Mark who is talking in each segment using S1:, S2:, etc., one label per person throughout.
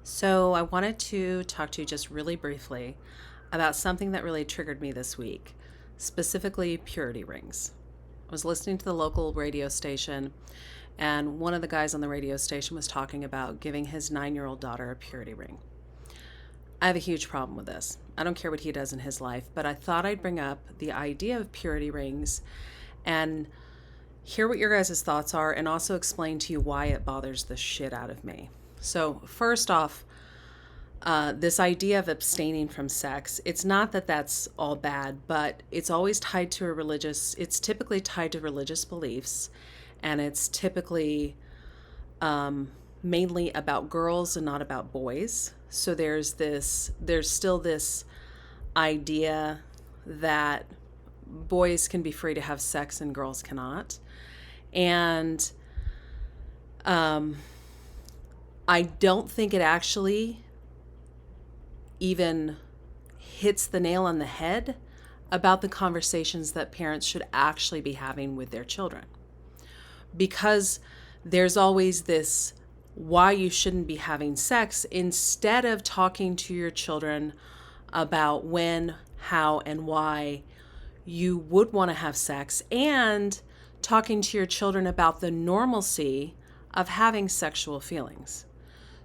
S1: So, I wanted to talk to you just really briefly about something that really triggered me this week, specifically purity rings. I was listening to the local radio station, and one of the guys on the radio station was talking about giving his 9-year-old daughter a purity ring. I have a huge problem with this. I don't care what he does in his life, but I thought I'd bring up the idea of purity rings and hear what your guys' thoughts are and also explain to you why it bothers the shit out of me. So, first off, this idea of abstaining from sex, it's not that that's all bad, but it's always tied to it's typically tied to religious beliefs, and it's typically mainly about girls and not about boys. So there's still this idea that boys can be free to have sex and girls cannot. And I don't think it actually even hits the nail on the head about the conversations that parents should actually be having with their children. Because there's always this why you shouldn't be having sex instead of talking to your children about when, how, and why you would want to have sex, and talking to your children about the normalcy of having sexual feelings.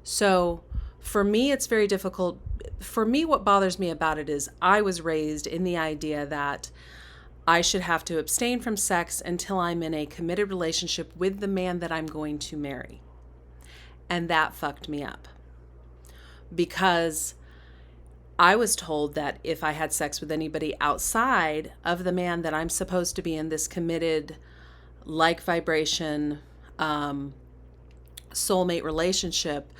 S1: So for me, it's very difficult. For me, what bothers me about it is I was raised in the idea that I should have to abstain from sex until I'm in a committed relationship with the man that I'm going to marry. And that fucked me up because I was told that if I had sex with anybody outside of the man that I'm supposed to be in this committed, like vibration, soulmate relationship,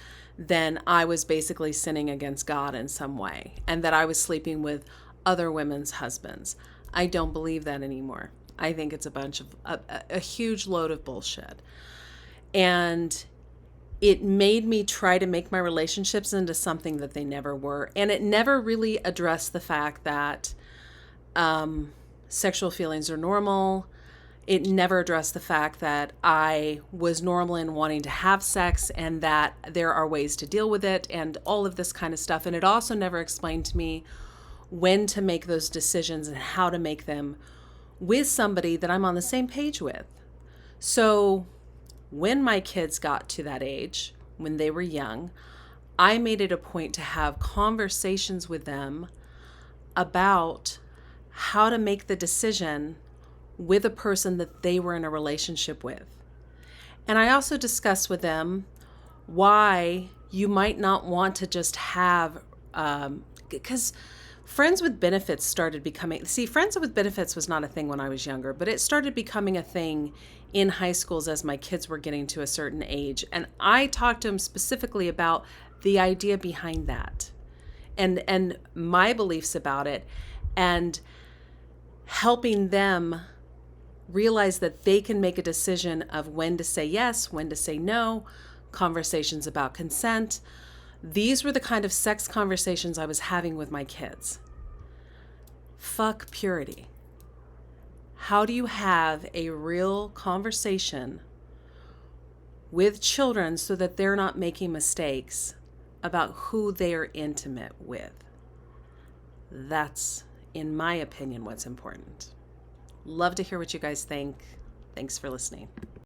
S1: then I was basically sinning against God in some way, and that I was sleeping with other women's husbands. I don't believe that anymore. I think it's a huge load of bullshit. And it made me try to make my relationships into something that they never were. And it never really addressed the fact that sexual feelings are normal. It never addressed the fact that I was normal in wanting to have sex and that there are ways to deal with it and all of this kind of stuff. And it also never explained to me when to make those decisions and how to make them with somebody that I'm on the same page with. So when my kids got to that age, when they were young, I made it a point to have conversations with them about how to make the decision with a person that they were in a relationship with. And I also discussed with them why you might not want to just have, because friends with benefits started becoming, friends with benefits was not a thing when I was younger, but it started becoming a thing in high schools as my kids were getting to a certain age. And I talked to them specifically about the idea behind that and my beliefs about it, and helping them realize that they can make a decision of when to say yes, when to say no, conversations about consent. These were the kind of sex conversations I was having with my kids. Fuck purity. How do you have a real conversation with children so that they're not making mistakes about who they are intimate with? That's, in my opinion, what's important. Love to hear what you guys think. Thanks for listening.